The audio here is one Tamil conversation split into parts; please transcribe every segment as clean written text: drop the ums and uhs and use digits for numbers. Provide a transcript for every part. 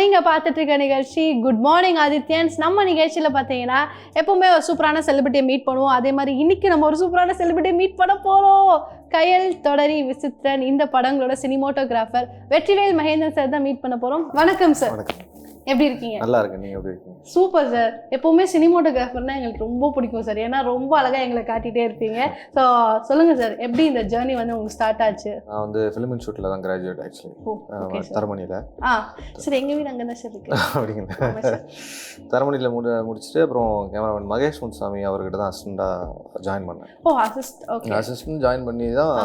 நீங்க பார்த்துட்டு இருக்க நிகழ்ச்சி குட் மார்னிங் ஆதித்யன்ஸ். நம்ம நிகழ்ச்சியில் பார்த்தீங்கன்னா எப்பவுமே ஒரு சூப்பரான செலிபிரிட்டியை மீட் பண்ணுவோம். அதே மாதிரி இன்னைக்கு நம்ம ஒரு சூப்பரான செலிபிரிட்டியை மீட் பண்ண போறோம். கயல், தொடரி, விசித்திரன் இந்த படங்களோட சினிமோட்டோகிராஃபர் வெற்றிவேல் மகேந்திரன் சார் தான் மீட் பண்ண போறோம். வணக்கம் சார். எப்படி இருக்கீங்க? நல்லா இருக்கு. நீங்க எப்படி இருக்கீங்க? Super sir. எப்பவுமே சினிமோட்டோகிராஃபர்னா எங்களுக்கு ரொம்ப பிடிக்கும் சார். ஏன்னா ரொம்ப அழகா எங்களை காட்டிட்டே இருப்பீங்க. ஸோ சொல்லுங்க சார், எப்படி இந்த ஜேர்னி வந்து உங்களுக்கு ஸ்டார்ட் ஆச்சு? நான் வந்து ஃபிலிம் இன்ஸ்டியூட்ல தான் கிராஜுவேட் ஆக்சுவலி, தரமணியில. சரி, எங்க வீடு அங்கே தான் சார் இருக்கு. அப்படிங்களா? தரமணியில முடிச்சுட்டு அப்புறம் கேமராமேன் மகேஷ் முத்துசாமி அவர்கிட்ட தான் அசிஸ்டண்டா ஜாயின் பண்ணேன். அசிஸ்டன்ட் ஜாயின் பண்ணி தான்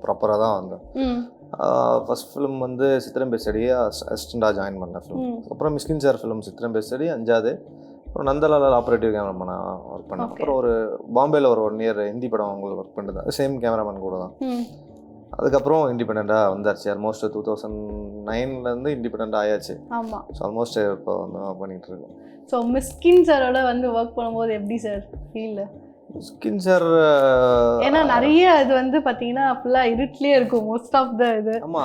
ப்ராப்பராக தான் வந்தேன். ஃபர்ஸ்ட் ஃபிலிம் வந்து சித்திரம் பேசடி அசிஸ்டண்டாக ஜாயின் பண்ணேன் ஃபிலிம். அப்புறம் மிஸ்கின் சார் ஃபிலிம் சித்திரம் பேசடி 5வது. அப்புறம் நந்தலால் ஆப்ரேட்டிவ் கேமராமேன் ஒர்க் பண்ணேன். அப்புறம் ஒரு பாம்பேயில் ஒரு 1 இயர் ஹிந்தி படம் அவங்களுக்கு ஒர்க் பண்ணிட்டு சேம் கேமராமேன் கூட தான். அதுக்கப்புறம் இண்டிபெண்ட்டாக வந்தாச்சு. ஆல்மோஸ்ட் 2009 இண்டிபெண்ட் ஆயாச்சு. ஸோ ஆல்மோஸ்ட் இப்போ வந்து பண்ணிகிட்டு இருக்கோம். ஸோ மிஸ்கின் சாரோட வந்து ஒர்க் பண்ணும்போது எப்படி சார் ஃபீல்? மிஸ்கின் சார் ஏன்னா நிறைய இது வந்து பாத்தீங்கன்னா ஃபுல்லா இருட்லயே இருக்கும் மோஸ்ட் ஆஃப் த இது. ஆமா,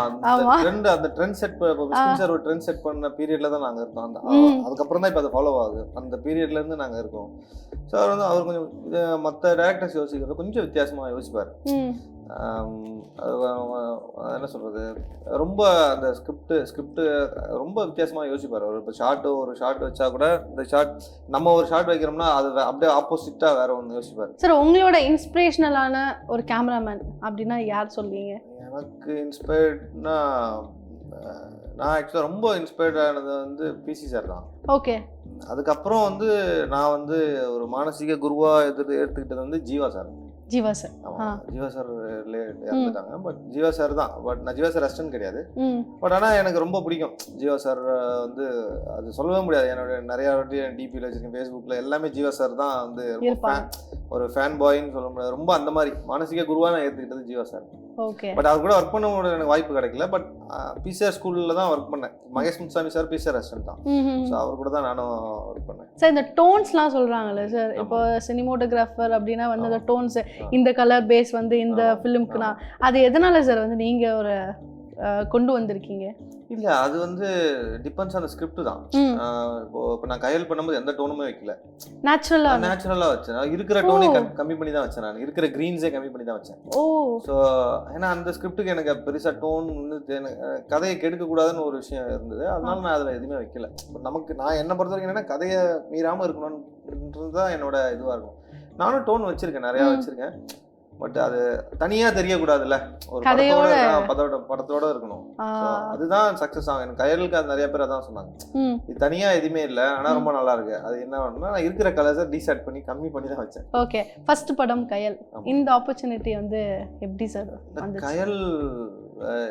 அந்த ட்ரெண்ட் செட் மிஸ்கின் சார் ஒரு ட்ரெண்ட் செட் பண்ண பீரியட்ல தான் நாங்க இருக்கோம். அதுக்கப்புறம் தான் இப்போ அதை ஃபாலோ ஆகுது. அந்த பீரியட்ல இருந்து நாங்க இருக்கோம். சார் வந்து அவர் கொஞ்சம் மற்ற டேரக்டர்ஸ் யோசிக்கிறது கொஞ்சம் வித்தியாசமா யோசிப்பார். என்ன சொல்றது, ரொம்ப அந்த ஸ்கிரிப்ட் ரொம்ப வித்தியாசமா யோசிப்பார். அவர் இப்போ ஒரு ஷார்ட் வச்சா கூட இந்த ஷார்ட் நம்ம ஒரு ஷார்ட் வைக்கிறோம்னா அது அப்படியே ஆப்போசிட்டா வேற ஒன்று யோசிப்பார். சார், உங்களோட இன்ஸ்பிரேஷனலான ஒரு கேமராமேன் அப்படின்னா யார் சொல்வீங்க? எனக்கு இன்ஸ்பயர்ட்னா நான் ஆக்சுவலாக ரொம்ப இன்ஸ்பயர்ட் ஆனது வந்து பிசி சார் தான். ஓகே. அதுக்கப்புறம் வந்து நான் வந்து ஒரு மானசீக குருவாக எடுத்துக்கிட்டது வந்து Jeeva sir. Jeeva sir. Jeeva sir இறந்துட்டாங்க. பட் ஜீவா சார் தான். பட் நான் ஜீவா சார் அசிஸ்டன்ட் கிடையாது. பட் ஆனால் எனக்கு ரொம்ப பிடிக்கும் ஜீவா சார். வந்து அது சொல்லவே முடியாது. என்னோட நிறையா வாட்டி டிபியில் வச்சிருக்கேன், ஃபேஸ்புக்கில் எல்லாமே ஜீவா சார் தான் வந்து ஒரு ஃபேன் பாயின்னு சொல்ல முடியாது. ரொம்ப அந்த மாதிரி மானசீக குருவாக நான் ஏற்றுக்கிட்டது ஜீவா சார். ஓகே. பட் அவர் கூட ஒர்க் பண்ண எனக்கு வாய்ப்பு கிடைக்கல. பட் பிசிஆர் ஸ்கூலில் தான் ஒர்க் பண்ணேன். Mahesh Muthusamy sir PCR assistant தான். ஸோ அவர் கூட தான் நானும் ஒர்க் பண்ணேன். சார், இந்த டோன்ஸ்லாம் சொல்கிறாங்கல்ல சார், இப்போ சினிமோட்டோகிராஃபர் அப்படின்னா வந்து அந்த டோன்ஸ், இந்த கலர் பேஸ் வந்து இந்த ஃபிலிம்க்குனா அது எதனால சார் வந்து நீங்கள் ஒரு கொண்டு வந்திருக்கீங்க? இல்லை, அது வந்து டிபெண்ட்ஸ் ஆன் ஸ்கிரிப்ட் தான். இப்போ நான் கையல் பண்ணும்போது எந்த டோனுமே வைக்கல, நேச்சுரலாக வச்சேன். இருக்கிற டோனே கம்மி பண்ணி தான் வச்சேன். நான் இருக்கிற க்ரீன்ஸே கம்மி பண்ணி தான் வச்சேன். ஸோ ஏன்னா அந்த ஸ்கிரிப்டுக்கு எனக்கு பெருசாக டோன் வந்து கதையை கெடுக்கக்கூடாதுன்னு ஒரு விஷயம் இருந்தது. அதனால நான் அதில் எதுவுமே வைக்கல. நான் என்னை பொறுத்த வரைக்கும் என்னன்னா கதையை மீறாமல் இருக்கணும்ன்றது தான் என்னோட இதுவாக இருக்கும். நானும் டோன் வச்சிருக்கேன், நிறையா வச்சிருக்கேன். பட் அது தனியா தெரியக்கூடாதுல்ல, ஒரு படத்தோட இருக்கணும். அதுதான் சக்சஸ் ஆகும். எனக்கு கயலுக்கு அது நிறைய பேர் அதான் சொன்னாங்க, இது தனியா எதுவுமே இல்லை ஆனா ரொம்ப நல்லா இருக்கு. அது என்ன பண்ணா நான் இருக்கிற கலர்ஸை டீசெட் பண்ணி கம்மி பண்ணி தான் வச்சேன். ஓகே. ஃபர்ஸ்ட் படம் கயல். இந்த ஆப்பர்ச்சுனிட்டி வந்து எப்படி சார்? கயல்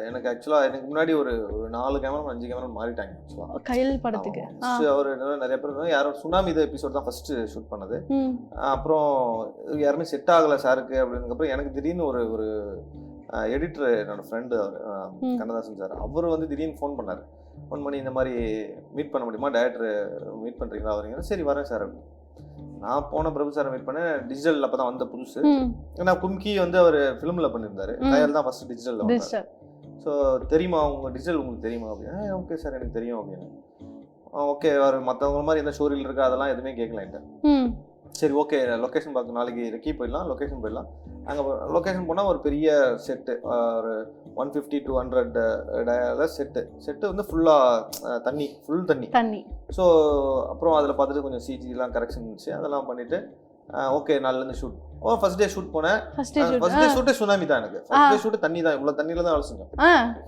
எனக்கு ஆக்சுவலா எனக்கு முன்னாடி ஒரு 4 கேமரா 5 கேமரா மாறிட்டாங்க கயல் படத்துக்கு. அவர் நிறைய பேர் யாரும் சுனாமி இது எபிசோட் தான் ஃபர்ஸ்ட் ஷூட் பண்ணது. அப்புறம் யாருமே செட் ஆகல சாருக்கு அப்படின்னதுக்கப்புறம் எனக்கு திடீர்னு ஒரு எடிட்டர், என்னோட ஃப்ரெண்டு கண்ணதாசன் சார், அவர் வந்து திடீர்னு ஃபோன் பண்ணி இந்த மாதிரி மீட் பண்ண முடியுமா, டைரக்டர் மீட் பண்ணுறீங்களா வரீங்க? சரி வரேன் சார். நான் போன பிரபு சாரை மீட் பண்ணேன். டிஜிட்டல் அப்போ தான் வந்த புதுசு. ஏன்னா கும்கி வந்து அவர் ஃபிலிமில் பண்ணியிருந்தாரு. கயல் தான் ஃபர்ஸ்ட் டிஜிட்டலில். ஸோ தெரியுமா உங்கள் டிஜிட்டல் உங்களுக்கு தெரியுமா அப்படின்னா, ஓகே சார் எனக்கு தெரியும் அப்படின்னு. ஓகே, அவர் மற்றவங்க மாதிரி எந்த ஸ்டோரியில் இருக்கா அதெல்லாம் எதுவுமே கேட்கல என்கிட்ட. சரி ஓகே, லொக்கேஷன் பார்க்க நாளைக்கு ரெக்கி போயிடலாம், லொக்கேஷன் போயிடலாம். அங்கே லொக்கேஷன் போனால் ஒரு பெரிய செட்டு, ஒரு 150-200 செட்டு வந்து ஃபுல்லாக ஃபுல் தண்ணி. ஸோ அப்புறம் அதில் பார்த்துட்டு கொஞ்சம் சிஜிலாம் கரெக்ஷன் இருந்துச்சு, அதெல்லாம் பண்ணிவிட்டு ஓகே நாளிலேருந்து ஷூட். ஃபர்ஸ்ட் டே ஷூட் போனேன். ஃபர்ஸ்ட் டே ஷூட்டே சுனாமி தான். எனக்கு ஃபர்ஸ்ட் டே ஷூட்டு தண்ணி தான், இவ்வளோ தண்ணியில் தான் வேலை செஞ்சேன்.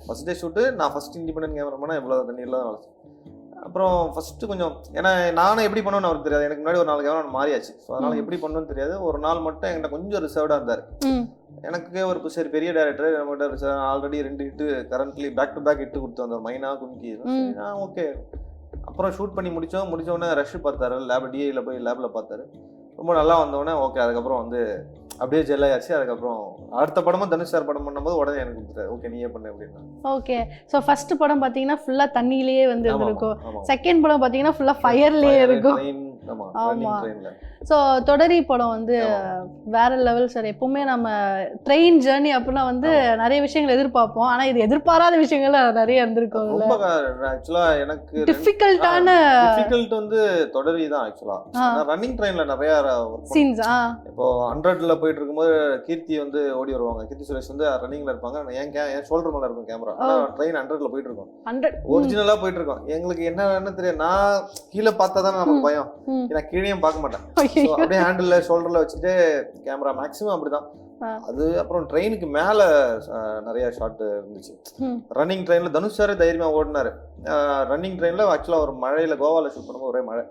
ஃபர்ஸ்ட் டே ஷூட்டு நான் ஃபர்ஸ்ட் இண்டிபெண்டன்ட் கேமராமேனா இவ்வளோ தண்ணியில் தான் வேலை செஞ்சேன். அப்புறம் ஃபஸ்ட்டு கொஞ்சம் ஏன்னா நானும் எப்படி பண்ணுவேன்னு அவருக்கு தெரியாது. எனக்கு முன்னாடி ஒரு 4 கேமரா மாறியாச்சு. ஸோ அதனால் எப்படி பண்ணணும்னு தெரியாது. ஒரு நாள் மட்டும் என்கிட்ட கொஞ்சம் ரிசர்வ்டாக இருந்தார். எனக்கு ஒரு சரி பெரிய டேரக்டர் நம்மகிட்ட already 2 hit currently back to back hit கொடுத்து வந்தார், மைனா கும்கி. ஓகே. அப்புறம் ஷூட் பண்ணி முடிச்சோடனே ரஷ் பார்த்தாரு, டிஐயில் போய் லேபில் பார்த்தாரு. ரொம்ப நல்லா வந்தோடனே ஓகே. அதுக்கப்புறம் வந்து அப்படியே ஜெல்லாயாச்சு. அதுக்கப்புறம் அடுத்த படமும் தனுஷ் சார் படம் பண்ணும்போது உடனே எனக்கு கொடுத்துரு, ஓகே நீயே பண்ணு அப்படின்னா. ஓகே. ஸோ ஃபர்ஸ்ட் படம் பார்த்தீங்கன்னா ஃபுல்லாக தண்ணியிலேயே வந்து இருக்கும். செகண்ட் படம் பார்த்தீங்கன்னா ஃபுல்லாக ஃபயர்லேயே இருக்கும். ஆமாம். ஸோ தொடரி படம் வந்து வேற லெவல் சார். எப்பவுமே நம்ம ட்ரெயின் ஜேர்னி அப்படின்னா வந்து நிறைய விஷயங்கள் எதிர்பார்ப்போம், ஆனா இது எதிர்பாராத விஷயங்கள் நிறைய இருந்திருக்கும். ரொம்ப ஆக்சுவலா எனக்கு டிஃபிகல்ட்டான வந்து தொடரி தான் ஆக்சுவலா. ரன்னிங் ட்ரெயின்ல நிறைய சீன்ஸ். இப்போ 100ல போயிட்டு இருக்கும்போது கீர்த்தி வந்து ஓடி வருவாங்க, கீர்த்தி சுரேஷ் வந்து ரன்னிங்ல இருப்பாங்க, என் ஷோல்டர் மேல இருக்கும் கேமரா. ட்ரெயின் 100ல போயிட்டு இருக்கோம், ஒரிஜினலா போயிட்டு இருக்கோம். எங்களுக்கு என்ன தெரியும், நான் கீழே பார்த்தா தானே நமக்கு பயம், ஏன்னா கீழேயும் பார்க்க மாட்டேன். அப்படியே ஹேண்டில் ஷோல்டர்ல வச்சுட்டு கேமரா மேக்ஸிமம் அப்படிதான். அது அப்புறம் ட்ரெயினுக்கு மேல நிறைய ஷாட் இருந்துச்சு. ரன்னிங் ட்ரெயின்ல தனுஷ் சாரே தைரியமா ஓடினாரு. ரன்னிங் ட்ரெயின்ல ஆக்சுவலா ஒரு மழையில கோவால ஷூட் பண்ணும்போது ஒரே மழை.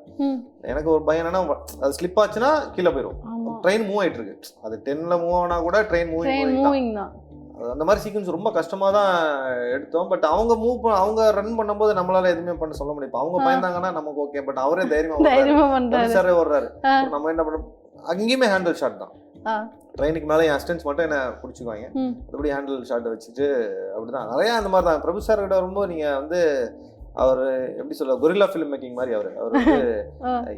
எனக்கு ஒரு பயம் என்னன்னா, அது ஸ்லிப் ஆச்சுன்னா கீழே போயிடும். ட்ரெயின் மூவ் ஆயிட்டு இருக்கு, அது 10ல மூவ் ஆனா கூட ட்ரெயின் மூவிங் தான். அந்த மாதிரி சீக்வன்ஸ் ரொம்ப கஷ்டமா தான் எடுத்தோம். பட் அவங்க ரன் பண்ணும்போது நம்மளால எதுவுமே பண்ண சொல்ல முடியும். அவங்க பயந்தாங்கன்னா நமக்கு ஓகே, பட் அவரே தைரியமா சாரே ஓடுறாரு. நம்ம என்ன பண்ண, அங்கேயுமே ஹேண்டில் ஷாட் தான். ட்ரெயினுக்கு மேலே என் அசிஸ்டன்ஸ் மட்டும் என்ன பிடிச்சிக்குவாங்க, அதுபடி ஹேண்டில் ஷாட்டை வச்சுட்டு அப்படிதான் நிறையா அந்த மாதிரி தான். பிரபு சார் கிட்ட வரும்போது நீங்கள் வந்து அவர் எப்படி சொல்ல, கொரில்லா ஃபிலிம் மேக்கிங் மாதிரி அவர் வந்து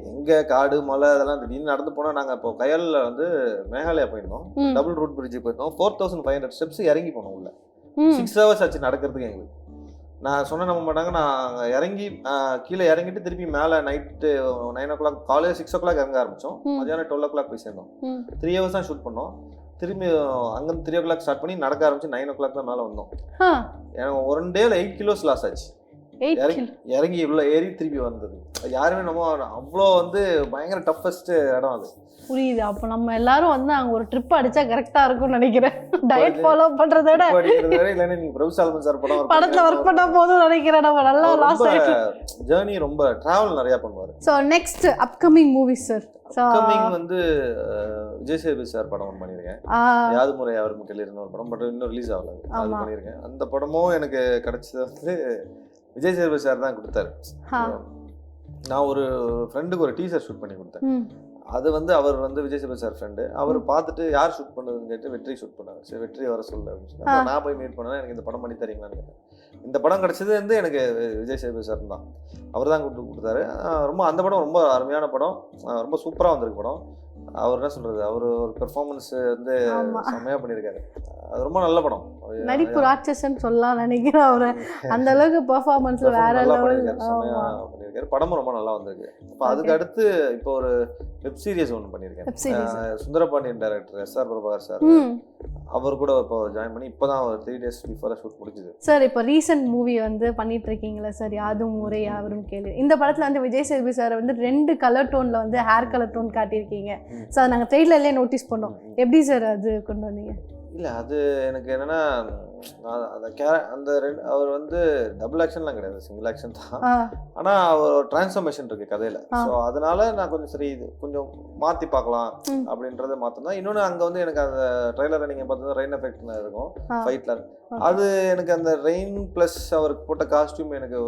எங்க காடு மலை அதெல்லாம் திடீர்னு நடந்து போனால், நாங்கள் இப்போ கயலில் வந்து மேகாலயா போயிருந்தோம், டபுள் ரூட் பிரிட்ஜ் போயிருந்தோம், 4500 ஸ்டெப்ஸ் இறங்கி போனோம் உள்ள. 6 hours ஆச்சு நடக்கிறதுக்கு எங்களுக்கு. நான் சொன்ன நம்ப மாட்டாங்க, நான் இறங்கி கீழே இறங்கிட்டு திருப்பி மேலே நைட்டு 9 o'clock, காலையில் 6 o'clock இறங்க ஆரம்பித்தோம், மதியானம் 12 o'clock போய் சேர்ந்தோம். 3 hours தான் ஷூட் பண்ணோம். திரும்பி அங்கேருந்து 3 o'clock ஸ்டார்ட் பண்ணி நடக்க ஆரம்பிச்சு 9 o'clock தான் மேலே வந்தோம். எனக்கு 1 டேல 8 kilos லாஸ் ஆச்சு. இறங்கி உள்ள ஏறி திருப்பி வந்தது யாருமே நம்ம அவ்வளோ வந்து பயங்கர டஃபஸ்ட் இடம் அது. புரியுது. அப்போ நம்ம எல்லாரும் வந்து அங்கே ஒரு ட்ரிப் அடிச்சா கரெக்டாக இருக்கும்னு நினைக்கிறேன். டயட் ஃபாலோ பண்ணுறத விட இல்லைன்னா நீங்கள் பிரபு சாலமன் சார் படத்தில் ஒர்க் பண்ண போதும் நினைக்கிறேன். நம்ம நல்லா லாஸ் ஆகிட்டு ஜேர்னி ரொம்ப ட்ராவல் நிறையா பண்ணுவார். So next upcoming movies sir. Upcoming வந்து விஜய் சேதுபதி சார் படம் ஒன்று பண்ணியிருக்கேன், யாது முறை அவர் முக்கிய ஒரு படம், பட் இன்னும் ரிலீஸ் ஆகல, அது பண்ணியிருக்கேன். அந்த படமும் எனக்கு கிடைச்சது வந்து விஜய் சேதுபதி சார் தான் கொடுத்தாரு. நான் ஒரு ஃப்ரெண்டுக்கு ஒரு டீசர் ஷூட் பண்ணி கொடுத்தேன். அது வந்து அவர் வந்து விஜய் சேதுபதி சார் ஃப்ரெண்டு, அவர் பார்த்துட்டு யார் ஷூட் பண்ணதுன்னு கேட்டு வெற்றி ஷூட் பண்ணாரு. சரி வெற்றி வர சொல்ல அப்படின்னு சொல்லி நான் போய் மீட் பண்ணேன். எனக்கு இந்த படம் பண்ணி தரீங்களான்னு கேட்டேன். இந்த படம் கிடைச்சது வந்து எனக்கு விஜய் சேதுபதி சார் தான், அவர் தான் கொடுத்தாரு. ரொம்ப அந்த படம் ரொம்ப அருமையான படம், ரொம்ப சூப்பராக வந்திருக்கு படம். அவர் என்ன சொல்றது, அவர் ஒரு பெர்ஃபார்மன்ஸ் வந்து செம்மையா பண்ணியிருக்காரு. அது ரொம்ப நல்ல படம். நடிப்பு ராட்சசன் சொல்லலாம் நினைக்கிறேன். அவரை அந்த அளவுக்கு பெர்ஃபார்மன்ஸ் வேற லெவல் பண்ணியிருக்காரு. படமும் ரொம்ப நல்லா வந்திருக்கு. இப்போ அதுக்கு அடுத்து இப்போ ஒரு வெப் சீரிஸ் ஒன்று பண்ணியிருக்கேன். Sundarapandian director SR Prabhakar sir, அவர் கூட இப்போ ஜாயின் பண்ணி இப்போதான் ஒரு 3 days பிஃபோர் ஷூட் முடிஞ்சது. சார் இப்போ ரீசெண்ட் மூவி வந்து பண்ணிட்டு இருக்கீங்களா சார், யாதும் ஊரே யாவரும் கேளு. இந்த படத்தில் வந்து விஜய் சேதுபதி சார் வந்து 2 கலர் டோனில் வந்து ஹேர் கலர் டோன் காட்டியிருக்கீங்க சார். நாங்கள் ட்ரெயிலர்லேயே நோட்டீஸ் பண்ணோம். எப்படி சார் அது கொண்டு வந்தீங்க? இல்லை அது எனக்கு என்னென்னா, அந்த அவர் வந்து டபுள் ஆக்ஷன்லாம் கிடையாது, சிங்கிள் ஆக்ஷன் தான். ஆனால் அவர் ஒரு டிரான்ஸ்ஃபர்மேஷன் இருக்கு கதையில். ஸோ அதனால நான் கொஞ்சம் சரி இது கொஞ்சம் மாற்றி பார்க்கலாம் அப்படின்றத மாற்றணும். இன்னொன்று அங்கே வந்து எனக்கு அந்த ட்ரெய்லரை நீங்கள் பார்த்தீங்கன்னா ரெயின் எஃபெக்ட்னு இருக்கும் ஃபைட்டில். அது எனக்கு அந்த ரெயின் ப்ளஸ் அவருக்கு போட்ட காஸ்டியூம் எனக்கு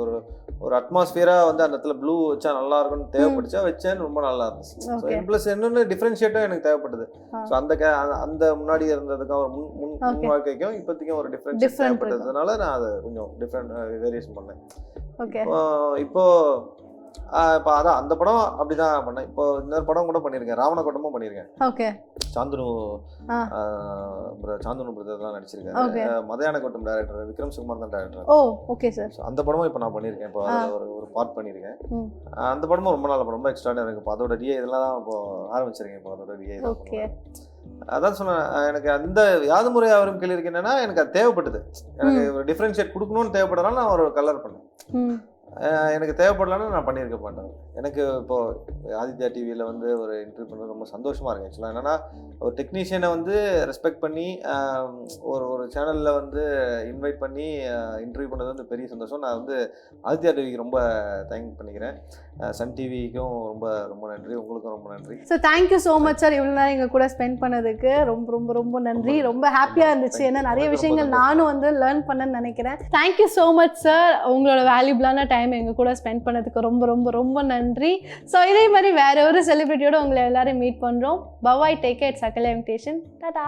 ஒரு அட்மாஸ்பியராக வந்து அந்த இடத்துல ப்ளூ வச்சா நல்லா இருக்கும்னு தேவைப்பட்டுச்சா வச்சேன்னு ரொம்ப நல்லா இருந்துச்சு. ஸோ ப்ளஸ் இன்னொன்று டிஃப்ரென்ஷியேட்டும் எனக்கு தேவைப்பட்டது. ஸோ அந்த முன்னாடி இருந்ததுக்கும் ஒரு முன் வாழ்க்கைக்கும் இப்போதைக்கும் ஒரு டிஃப்ரென்ஸ் தேவைப்பட்டதுனால நான் அதை கொஞ்சம் டிஃப்ரெண்ட் வேரியேஷன் பண்ணேன். இப்போ அதான் அந்த படம் அப்படிதான் பண்ணேன். இப்போ இன்னொரு படம் கூட பண்ணியிருக்கேன், ராவணகோட்டமும் பண்ணியிருக்கேன். ஓகே, சாந்தனு பிரதர்லாம் நடிச்சிருக்கேன். மதியானகோட்டம் டைரக்டர் விக்ரம் சுகுமார் தான் டைரக்டர். ஓ ஓகே சார். அந்த படமும் இப்போ நான் பண்ணியிருக்கேன். இப்போ ஒரு பார்ட் பண்ணியிருக்கேன். அந்த படமும் ரொம்ப நல்ல படம், ரொம்ப எக்ஸ்ட்ராடினரி இருக்கு. இப்போ அதோட டிஏ இதெல்லாம் தான் இப்போ ஆரம்பிச்சிருக்கேன். இப்போ அதோட டிஏ அதான் சொன்னேன். எனக்கு அந்த யாது முறை அவரும் கேள்வி என்னன்னா, எனக்கு அது தேவைப்பட்டது. எனக்கு ஒரு டிஃப்ரென்ஷியேட் கொடுக்கணும்னு தேவைப்படுறதுனால நான் ஒரு கலர் பண்ணேன். எனக்கு தேவைப்படலன்னு நான் பண்ணியிருக்க மாட்டேன். எனக்கு இப்போது ஆதித்யா டிவியில் வந்து ஒரு இன்டர்வியூ பண்ணுறது ரொம்ப சந்தோஷமாக இருக்குது. ஆக்சுவலாக என்னென்னா, ஒரு டெக்னீஷியனை வந்து ரெஸ்பெக்ட் பண்ணி ஒரு சேனலில் வந்து இன்வைட் பண்ணி இன்டர்வியூ பண்ணது வந்து பெரிய சந்தோஷம். நான் வந்து ஆதித்யா டிவிக்கு ரொம்ப தேங்க் பண்ணிக்கிறேன். சன் டிவிக்கும் ரொம்ப ரொம்ப நன்றி, உங்களுக்கும் ரொம்ப நன்றி. So thank you so much sir, இவ்வளோ நேரம் எங்கள் கூட ஸ்பெண்ட் பண்ணதுக்கு ரொம்ப ரொம்ப ரொம்ப நன்றி. ரொம்ப ஹாப்பியாக இருந்துச்சு, ஏன்னா நிறைய விஷயங்கள் நானும் வந்து லேர்ன் பண்ணேன்னு நினைக்கிறேன். தேங்க்யூ ஸோ மச் சார், உங்களோட வேல்யூபிளான டைம் எங்கள் கூட ஸ்பெண்ட் பண்ணதுக்கு ரொம்ப ரொம்ப ரொம்ப நன்றி. ஸோ இதே மாதிரி வேற ஒரு செலிபிரிட்டியோட உங்களை எல்லாரும் மீட் பண்ணுறோம். பவாய், டேக் கேர், சகல இன்விடேஷன். டாடா.